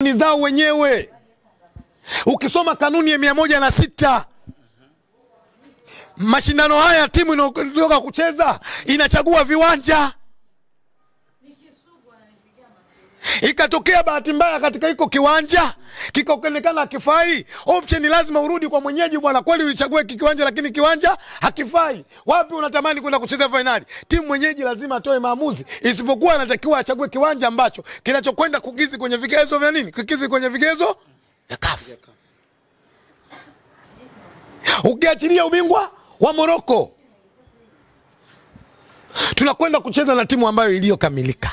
Ni zao wenyewe. Ukisoma kanuni ya 106 mashindano haya timu inayotoka kucheza inachagua viwanja. Ikatokea bahati mbaya katika hiko kiwanja kikaonekana hakifai, option lazima urudi kwa mwenyeji, bwana kweli ulichagua kiwanja lakini kiwanja hakifai. Wapi unatamani kwenda kucheza finali? Timu mwenyeji lazima atoe maamuzi, isipokuwa anatakiwa achague kiwanja ambacho kinachokwenda kukizi kwenye vigezo vya nini? Kukizi kwenye vigezo ya CAF. Ukiachilia ubingwa wa Morocco, tunakwenda kucheza na timu ambayo iliyokamilika.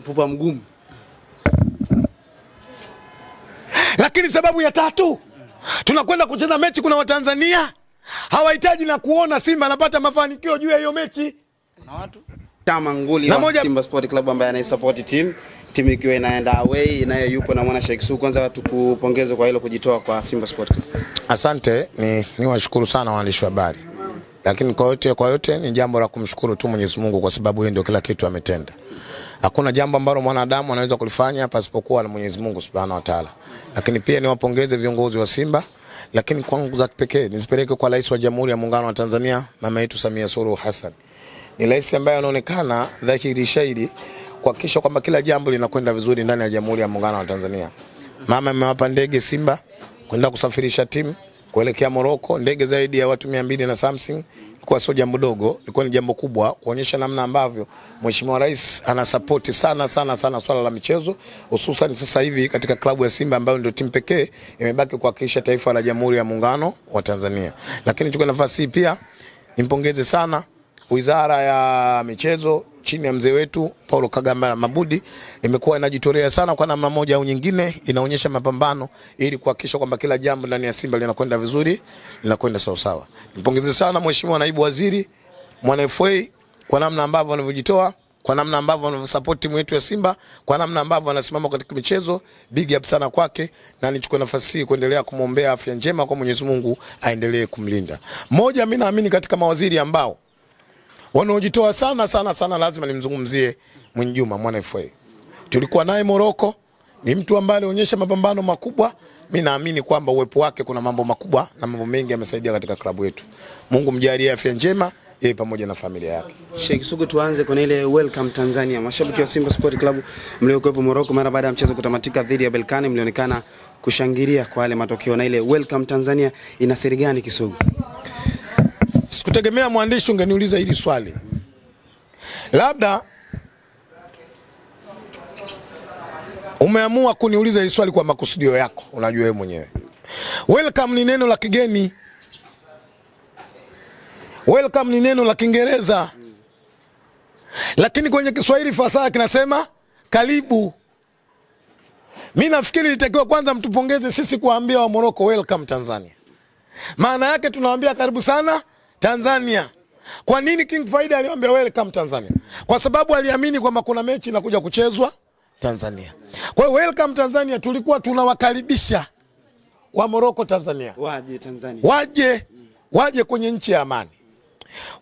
Mfupa mgumu. Lakini sababu ya tatu, tunakwenda kucheza mechi, kuna Watanzania hawahitaji na kuona Simba anapata mafanikio juu ya hiyo mechi. Na watu kama nguli wa Simba Sport Club ambaye anaisupport timu ikiwa inaenda away, naye yupo na mwana Sheikh Su. Kwanza tukupongeze kwa hilo kujitoa kwa Simba Sport Club. Asante, ni washukuru sana waandishi wa habari. Lakini kwa yote ni jambo la kumshukuru tu Mwenyezi Mungu, kwa sababu yeye ndio kila kitu ametenda. Hakuna jambo ambalo mwanadamu anaweza kulifanya pasipokuwa na Mwenyezi Mungu Subhanahu wa Ta'ala. Lakini pia niwapongeze viongozi wa Simba, lakini kwangu za kipekee nizipeleke kwa Rais wa Jamhuri ya Muungano wa Tanzania, mama yetu Samia Suluhu Hassan. Ni rais ambaye anaonekana dhahiri shahidi kuhakikisha kwamba kila jambo linakwenda vizuri ndani ya Jamhuri ya Muungano wa Tanzania. Mama amewapa ndege Simba kwenda kusafirisha timu kuelekea Morocco, ndege zaidi ya watu 200 na something. Kwa sio jambo dogo, ilikuwa ni jambo kubwa kuonyesha namna ambavyo Mheshimiwa Rais anasupport sana swala la michezo, hususan sasa hivi katika klabu ya Simba ambayo ndio timu pekee imebaki kuhakikisha taifa la Jamhuri ya Muungano wa Tanzania. Lakini chukua nafasi hii pia nimpongeze sana Wizara ya Michezo chini ya mzee wetu Paulo Kagame Mabudi, imekuwa inajitolea sana kwa namna moja au nyingine, inaonyesha mapambano ili kuhakikisha kwamba kila jambo ndani ya Simba linakwenda vizuri, linakwenda sawa sawa. Nimpongeze sana Mheshimiwa Naibu Waziri Mwana FA kwa namna ambavyo anavyojitoa, kwa namna ambavyo anavyosupport timu yetu ya Simba, kwa namna ambavyo anasimama katika michezo. Big up sana kwake, na nichukue nafasi hii kuendelea kumwombea afya njema, kwa Mwenyezi Mungu aendelee kumlinda. Moja, mimi naamini katika mawaziri ambao wanaojitoa sana lazima nimzungumzie Mwinjuma Mwana FA. Tulikuwa naye Morocco, ni mtu ambaye alionyesha mapambano makubwa. Mimi naamini kwamba uwepo wake kuna mambo makubwa na mambo mengi amesaidia katika klabu yetu. Mungu mjalie afya njema yeye pamoja na familia yake. Sheikh Sugu, tuanze kwa ile welcome Tanzania. Mashabiki wa Simba Sport Club mliokuwepo Morocco mara baada ya mchezo kutamatika dhidi ya Berkane, mlionekana kushangilia kwa yale matokeo, na ile welcome Tanzania ina siri gani Kisugu? Sikutegemea mwandishi ungeniuliza hili swali. Labda umeamua kuniuliza hili swali kwa makusudio yako, unajua wewe mwenyewe. Welcome ni neno la kigeni. Welcome ni neno la Kiingereza. Lakini kwenye Kiswahili fasaha kinasema karibu. Mimi nafikiri litakiwa kwanza mtupongeze sisi kuambia wa Morocco welcome Tanzania. Maana yake tunawaambia karibu sana Tanzania. Kwa nini King Faida aliwaambia welcome Tanzania? Kwa sababu aliamini kwamba kuna mechi inakuja kuchezwa Tanzania. Kwa hiyo welcome Tanzania, tulikuwa tunawakaribisha wa Morocco Tanzania. Waje Tanzania. Waje kwenye nchi ya amani.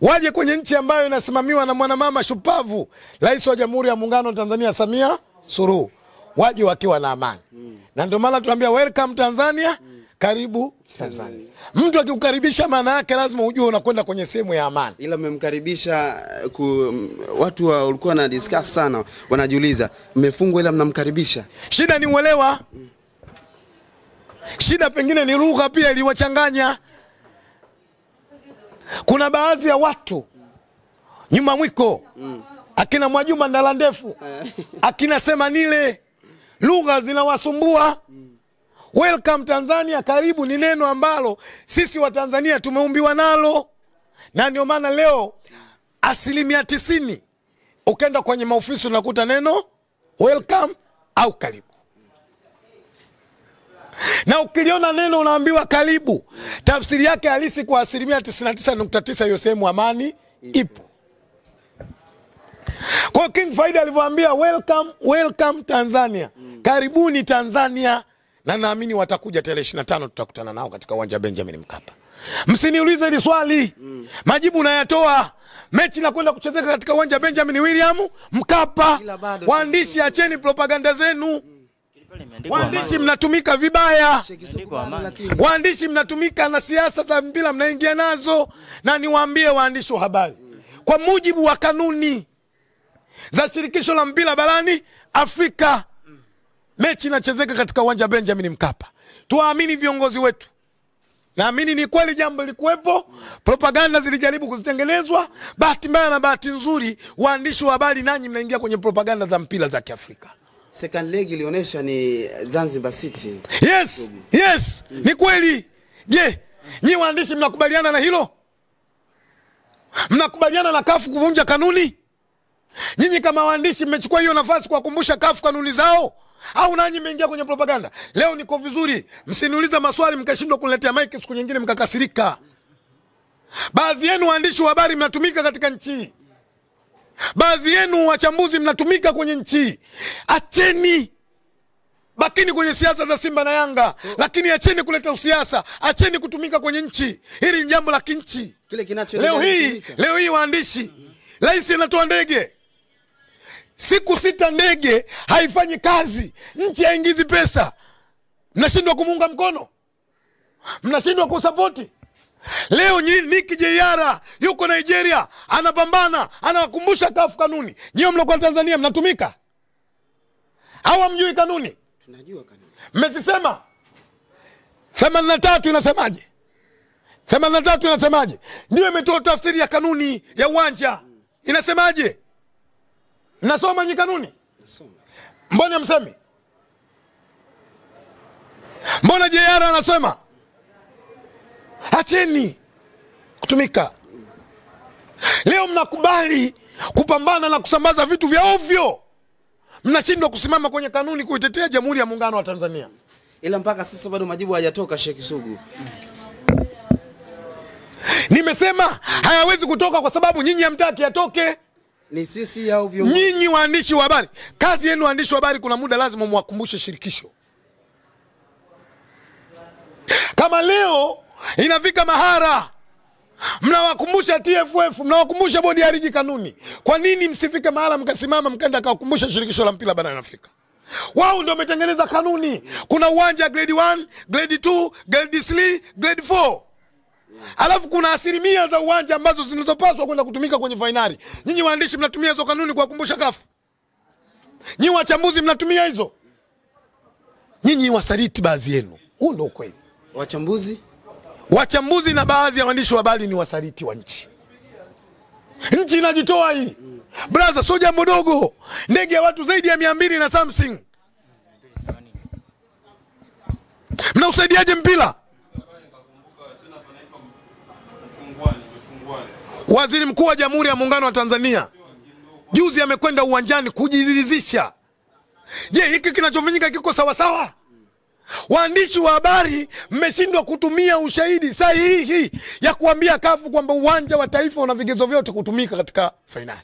Waje kwenye nchi ambayo inasimamiwa na mwanamama shupavu, Rais wa Jamhuri ya Muungano wa Tanzania Samia Suluhu. Waje wakiwa na amani. Na ndio maana tunaambia welcome Tanzania, karibu Tanzania. Mtu akikukaribisha maana yake lazima ujue unakwenda kwenye sehemu ya amani. Ila mmemkaribisha watu walikuwa na discuss sana, wanajiuliza mmefungwa ila mnamkaribisha. Shida ni uelewa. Shida pengine ni lugha pia iliwachanganya. Kuna baadhi ya watu nyuma mwiko, akina Mwajuma Ndala Ndefu, akina Semanile, lugha zinawasumbua. Welcome Tanzania, karibu ni neno ambalo sisi wa Tanzania tumeumbiwa nalo. Na ndio maana leo 90% ukienda kwenye maofisi unakuta neno welcome au karibu. Na ukiliona neno unaambiwa karibu, tafsiri yake halisi kwa 99.9 hiyo sehemu amani ipo. Kwa King Faida alivyoambia welcome Tanzania, karibuni Tanzania, na naamini watakuja tarehe 25 tutakutana nao katika uwanja Benjamin Mkapa. Msiniulize hili swali, majibu nayatoa. Mechi na kwenda kuchezeka katika uwanja Benjamin William Mkapa. Waandishi acheni propaganda zenu. Waandishi mnatumika vibaya. Waandishi mnatumika na siasa za mpira mnaingia nazo. Na niwaambie waandishi wa habari, kwa mujibu wa kanuni za shirikisho la mpira barani Afrika, mechi inachezeka katika uwanja Benjamin Mkapa. Tuamini viongozi wetu. Naamini ni kweli jambo lilikuwepo, propaganda zilijaribu kuzitengenezwa. Bahati mbaya na bahati nzuri, waandishi wa habari nanyi mnaingia kwenye propaganda za mpira za Kiafrika. Second leg ilionyesha ni Zanzibar City. Yes, ni kweli. Je, nyi waandishi mnakubaliana na hilo? Mnakubaliana na CAF kuvunja kanuni? Nyinyi kama waandishi mmechukua hiyo nafasi kuwakumbusha CAF kanuni zao? Au nanyi mmeingia kwenye propaganda? Leo niko vizuri, msiniuliza maswali mkashindwa kuniletea mic, siku nyingine mkakasirika. Baadhi yenu waandishi wa habari mnatumika katika nchi. Baadhi yenu wachambuzi mnatumika kwenye nchi. Acheni. Bakini kwenye siasa za Simba na Yanga, lakini acheni kuleta usiasa, acheni kutumika kwenye nchi. Hili ni jambo la kinchi. Leo hii waandishi, rais anatoa ndege. Siku 6 ndege haifanyi kazi, nchi haingizi pesa. Mnashindwa kumunga mkono? Mnashindwa kusapoti? Leo Nicky Jr yuko Nigeria, anapambana, anawakumbusha CAF kanuni. Nyinyi mlikuwa Tanzania mnatumika? Au hamjui kanuni? Tunajua kanuni. Mmesema 83 inasemaje? 83 inasemaje? Ndio imetoa tafsiri ya kanuni ya uwanja. Inasemaje? Mnasoma nyi kanuni? Nasoma. Mbona msemi? Mbona JR anasema? Acheni kutumika. Leo mnakubali kupambana na kusambaza vitu vya ovyo. Mnashindwa kusimama kwenye kanuni kuitetea Jamhuri ya Muungano wa Tanzania. Ila mpaka sasa bado majibu hayajatoka Sheikh Sugu. Nimesema hayawezi kutoka kwa sababu nyinyi hamtaki yatoke. Ni sisi au viongozi? Nyinyi waandishi wa habari, kazi yenu waandishi wa habari, kuna muda lazima mwakumbushe shirikisho. Kama leo inafika mahara mnawakumbusha TFF, mnawakumbusha bodi ya ligi kanuni, kwa nini msifike mahala mkasimama mkaenda kawakumbusha shirikisho la mpira barani Afrika? Wao ndio wametengeneza kanuni. Kuna uwanja grade 1, grade 2, grade 3, grade 4. Alafu kuna asilimia za uwanja ambazo zinazopaswa kwenda kutumika kwenye finali. Nyinyi waandishi mnatumia hizo kanuni kuwakumbusha CAF? Nyinyi wachambuzi mnatumia hizo? Nyinyi wasaliti baadhi yenu. Huu ndio ukweli. Wachambuzi na baadhi ya waandishi wa habari ni wasaliti wa nchi. Nchi inajitoa hii. Brother, sio jambo dogo. Ndege ya watu zaidi ya 200 na something. Mnausaidiaje mpira? Waziri Mkuu wa Jamhuri ya Muungano wa Tanzania juzi amekwenda uwanjani kujiridhisha. Je, hiki kinachofanyika kiko sawa sawa? Waandishi wa habari mmeshindwa kutumia ushahidi sahihi ya kuambia CAF kwamba uwanja wa Taifa una vigezo vyote kutumika katika finali.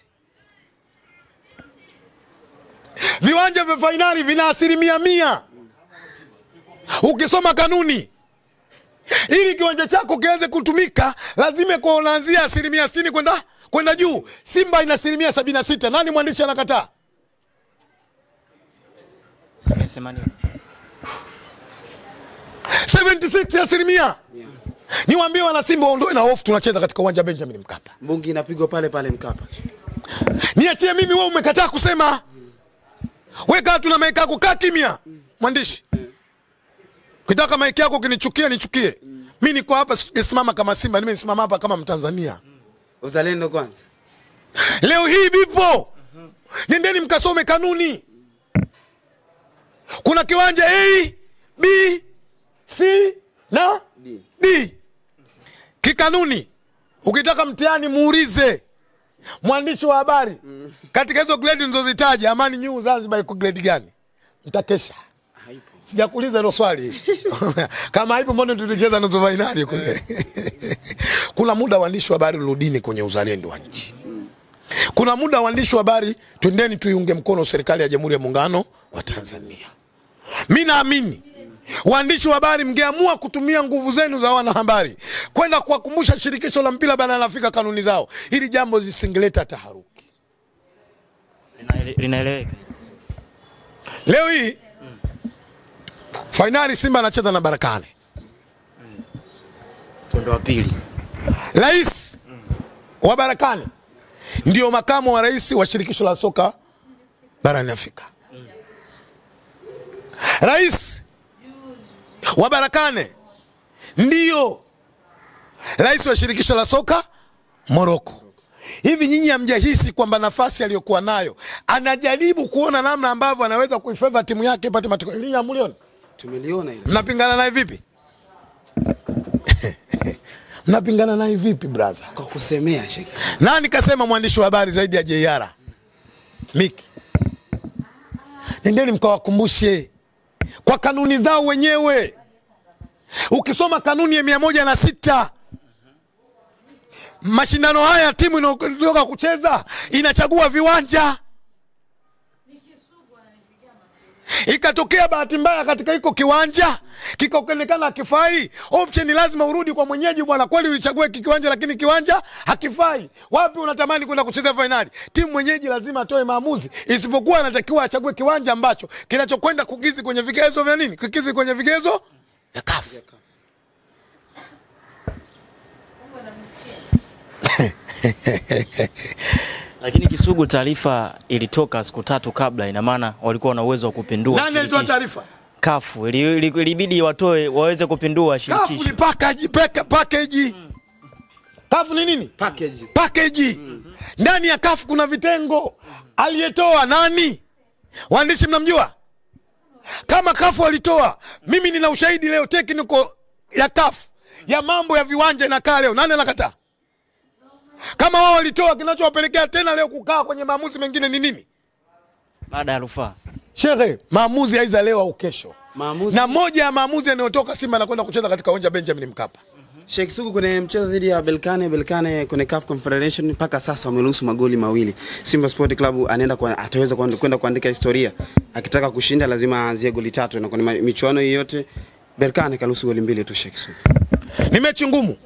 Viwanja vya finali vina 100%. Ukisoma kanuni, ili kiwanja chako kianze kutumika lazima kuanzia 60% kwenda juu. Simba ina 76%. Nani mwandishi anakataa? 76%. Niwaambie wana Simba waondoe na hofu, tunacheza katika uwanja Benjamin Mkapa. Mbungi inapigwa pale pale Mkapa. Niachie mimi, wewe umekataa kusema. Weka tuna maiki yako, kaa kimya. Mwandishi. Ukitaka maiki yako kinichukia nichukie. Mimi niko hapa sisimama kama Simba, mimi nisimama hapa kama Mtanzania. Uzalendo kwanza. Leo hii bipo. Nendeni mkasome kanuni. Kuna kiwanja A, B, C na D. Kikanuni. Ukitaka mtihani muulize mwandishi wa habari. Katika hizo grade nilizozitaja, Amani News Zanzibar iko grade gani? Mtakesha. Haipo. Sijakuuliza hilo swali. Kama haipo mbona tulicheza nusu finali kule? Kuna muda waandishi wa habari rudini kwenye uzalendo wa nchi. Kuna muda waandishi wa habari twendeni tuiunge mkono serikali ya Jamhuri ya Muungano wa Tanzania. Mimi naamini waandishi wa habari mngeamua kutumia nguvu zenu za wanahabari kwenda kuwakumbusha shirikisho la mpira barani Afrika kanuni zao, ili jambo zisingeleta taharuki. Linaeleweka. Leo hii Finali Simba anacheza na Berkane. Mkondo wa pili. Rais wa Berkane ndio makamu wa rais wa shirikisho la soka barani Afrika. Rais wa Berkane ndio rais wa shirikisho la soka Morocco. Hivi nyinyi hamjahisi kwamba nafasi aliyokuwa nayo anajaribu kuona namna ambavyo anaweza kuifavor timu yake ipate matokeo? Nyinyi hamuliona? Tumeliona hilo. Mnapingana naye vipi? Mnapingana naye vipi brother? Kwa kusemea Sheikh. Nani kasema mwandishi wa habari zaidi ya JR? Miki. Nendeni mkawakumbushe kwa kanuni zao wenyewe. Ukisoma kanuni ya 106 mashindano haya timu inayotoka kucheza inachagua viwanja. Ikatokea bahati mbaya katika hiko kiwanja kikaonekana hakifai, option lazima urudi kwa mwenyeji, bwana kweli ulichagua kiwanja lakini kiwanja hakifai. Wapi unatamani kwenda kucheza finali? Timu mwenyeji lazima atoe maamuzi, isipokuwa anatakiwa achague kiwanja ambacho kinachokwenda kukizi kwenye vigezo vya nini? Kukizi kwenye vigezo ya CAF. Lakini Kisugu, taarifa ilitoka siku 3 kabla, ina maana walikuwa na uwezo wa kupindua. Nani alitoa taarifa? CAF ilibidi watoe waweze kupindua shirikisho. CAF ni package. CAF ni nini? Package. Ndani ya CAF kuna vitengo. Aliyetoa nani? Waandishi mnamjua? Kama CAF walitoa, mimi nina ushahidi leo technical ya CAF ya mambo ya viwanja inakaa leo. Nani anakataa? Kama wao walitoa, kinachowapelekea tena leo kukaa kwenye maamuzi mengine ni nini? Baada ya rufaa. Shehe, maamuzi aiza leo au kesho. Maamuzi. Na moja ya maamuzi yanayotoka Simba na kwenda kucheza katika uwanja Benjamin Mkapa. Sheikh Sugu, kwenye mchezo dhidi ya Berkane kwenye CAF Confederation mpaka sasa wameruhusu magoli 2. Simba Sport Club ataweza kwenda kuandika historia. Akitaka kushinda lazima aanzie goli 3, na kwenye michuano yote Berkane karuhusu goli 2 tu Sheikh Sugu. Ni mechi ngumu.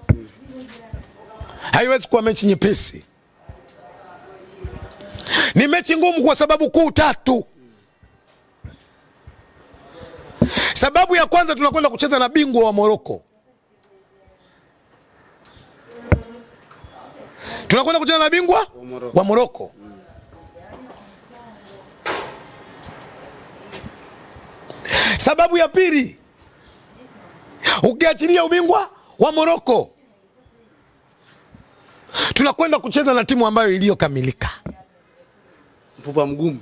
Haiwezi kuwa mechi nyepesi. Ni mechi ngumu kwa sababu kuu 3. Sababu ya kwanza, tunakwenda kucheza na bingwa wa Morocco. Tunakwenda kucheza na bingwa wa Morocco. Sababu ya pili, ukiachilia ubingwa wa Morocco, tunakwenda kucheza na timu ambayo iliyokamilika. Mfupa mgumu.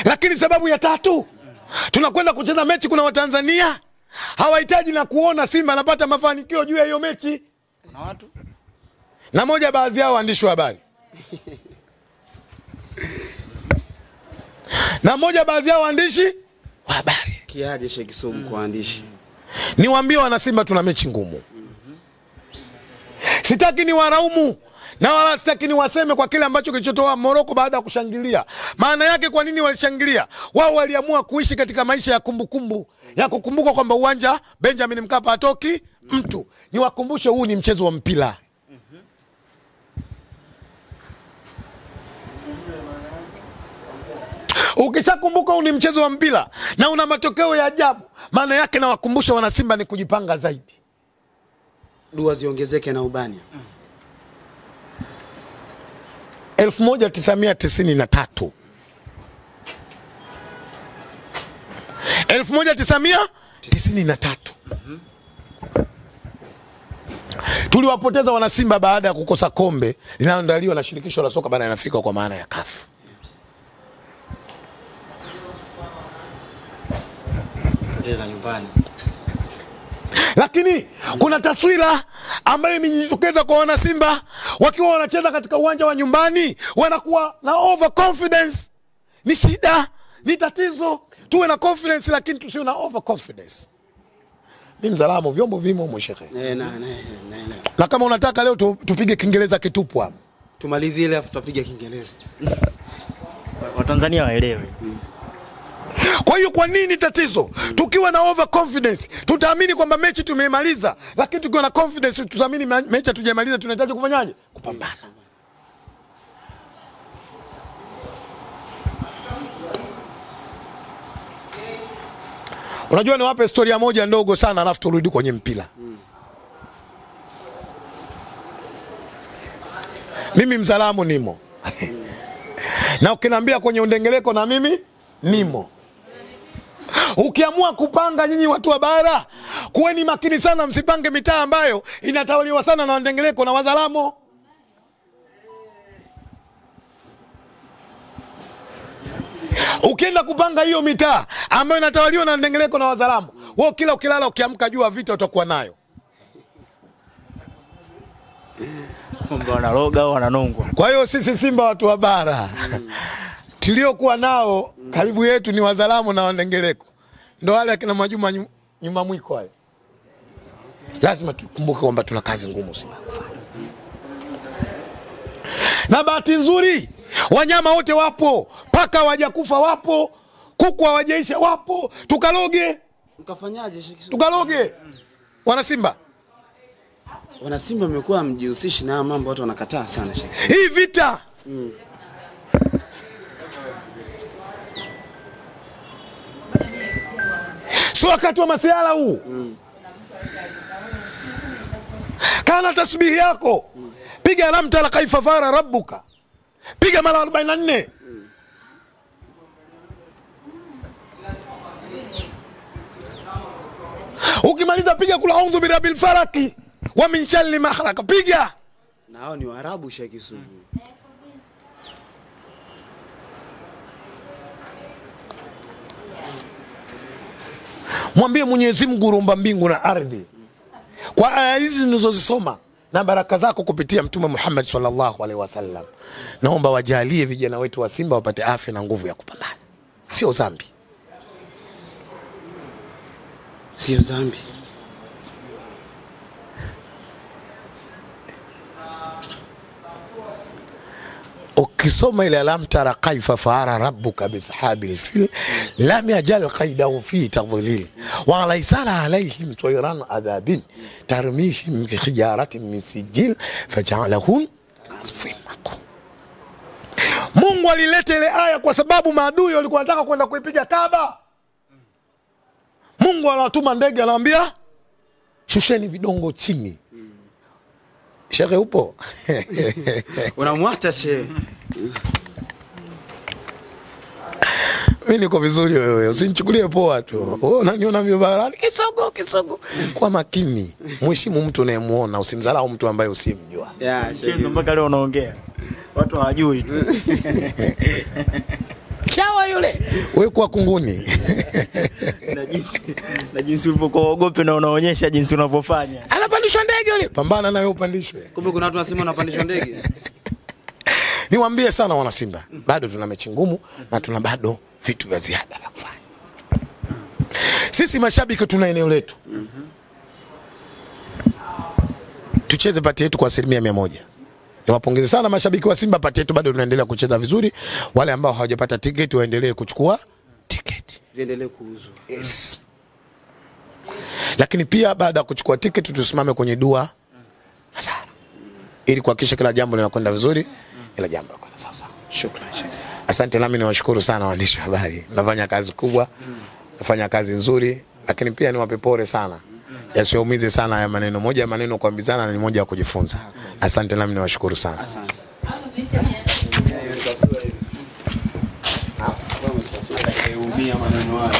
Lakini sababu ya tatu, tunakwenda kucheza mechi kuna Watanzania hawahitaji na kuona Simba anapata mafanikio juu ya hiyo mechi. Na watu? Na moja baadhi yao waandishi wa habari. Na moja baadhi yao waandishi wa habari. Kiaje Sheikh Sugu kwa waandishi? Niwaambie wana Simba tuna mechi ngumu. Sitaki ni waraumu na wala sitaki ni waseme kwa kile ambacho kilichotoa Morocco baada ya kushangilia. Maana yake kwa nini walishangilia? Wao waliamua kuishi katika maisha ya kumbukumbu, ya kukumbuka kwamba uwanja Benjamin Mkapa hatoki mtu. Niwakumbushe huu ni mchezo wa mpira. Ukishakumbuka huu ni mchezo wa mpira na una matokeo ya ajabu, maana yake na wakumbusha wana Simba ni kujipanga zaidi. Dua ziongezeke na ubani. 1993 tuliwapoteza wana Simba baada ya kukosa kombe linaloandaliwa na shirikisho la soka barani Afrika kwa maana ya CAF. Kucheza nyumbani. Lakini kuna taswira ambayo imejitokeza kwa wana Simba wakiwa wanacheza katika uwanja wa nyumbani, wanakuwa na overconfidence. Ni shida, ni tatizo. Tuwe na confidence lakini tusiwe na overconfidence. Mimi mzalamo vyombo vimo mwesheke. Na kama unataka leo tupige Kiingereza kitupu hapo. Tumalizie ile afu tupige Kiingereza. Watanzania waelewe. Kwa hiyo kwa nini tatizo? Tukiwa na overconfidence tutaamini kwamba mechi tumeimaliza, lakini tukiwa na confidence tutaamini mechi hatujamaliza, tunahitaji kufanyaje? Kupambana. Unajua niwape historia moja ndogo sana alafu turudi kwenye mpira. Mimi Mzalamu nimo. Na ukiniambia kwenye undengeleko na mimi nimo. Ukiamua kupanga nyinyi watu wa bara, kuweni makini sana, msipange mitaa ambayo inatawaliwa sana na wandengeleko na Wazalamo. Ukienda kupanga hiyo mitaa ambayo inatawaliwa na wandengeleko na Wazalamo, wewe kila ukilala ukiamka jua vita utakuwa nayo. Kumbe wanaroga au wananongwa. Kwa hiyo sisi Simba watu wa bara tuliokuwa nao karibu yetu ni Wazalamo na wandengeleko. Ndio wale akina Majuma nyuma mwiko wale. Lazima tukumbuke kwamba tuna kazi ngumu sana kufanya. Na bahati nzuri wanyama wote wapo, paka hawajakufa wapo, kuku hawajaisha wapo, tukaloge. Mkafanyaje Sheikh? Tukaloge. Wana Simba. Wana Simba wamekuwa mjihusishi na mambo, watu wanakataa sana Sheikh. Hii vita. Sio wakati wa masiala huu. Kana tasbihi yako. Piga lam tala kaifa fara rabbuka. Piga mara 44. Ukimaliza piga kula audhu birabbil falaki wa min sharri ma khalaqa. Piga. Na hao ni Waarabu Sheikh Sugu. Mwambie Mwenyezi Mungu rumba mbingu na ardhi. Kwa aya hizi nilizozisoma na baraka zako kupitia Mtume Muhammad sallallahu alaihi wasallam, naomba wajalie vijana wetu wa Simba wapate afya na nguvu ya kupambana. Sio dhambi. Sio dhambi. Ukisoma ile alam tara kaifa faara rabbuka bishabil fil lam yajal qaidahu fi tadlil wa laysala alaihim tayran adabin tarmihim bi hijaratin min sijil faj'alahum asfin makum. Mungu alileta ile aya kwa sababu maadui walikuwa wanataka kwenda kuipiga Kaaba. Mungu anatuma ndege, anawaambia shusheni vidongo chini. Shehe upo? Unamwacha Sheikh. Mimi niko vizuri wewe, usinichukulie poa tu. Wewe unaniona mimi barani kisogo. Kwa makini. Mheshimu mtu unayemuona, usimdharau mtu ambaye usimjua. Mchezo mpaka leo unaongea. Watu hawajui tu. Chawa yule. Wewe kwa kunguni. Na jinsi ulivyokuogopa na unaonyesha jinsi unavyofanya. Anapandishwa ndege yule. Pambana na wewe upandishwe. Kumbe kuna watu wanasema wanapandishwa ndege. Niwaambie sana wana Simba, bado tuna mechi ngumu na tuna bado vitu vya ziada vya kufanya. Sisi mashabiki tuna eneo letu. Tucheze pati yetu kwa 100%. Niwapongeze sana mashabiki wa Simba, pati yetu bado tunaendelea kucheza vizuri. Wale ambao hawajapata tiketi waendelee kuchukua tiketi. Ziendelee kuuzwa. Yes. Lakini pia baada ya kuchukua tiketi tusimame kwenye dua na sala. Ili kuhakikisha kila jambo linakwenda vizuri, kila jambo linakwenda sawa sawa. Shukrani Sheikh. Asante, nami niwashukuru sana waandishi wa habari. Nafanya kazi kubwa, nafanya kazi nzuri, lakini pia niwape pole sana. Yasiumize sana haya maneno. Moja ya maneno kuambizana ni moja ya kujifunza. Asante, nami niwashukuru sana. Asante. Umia maneno haya.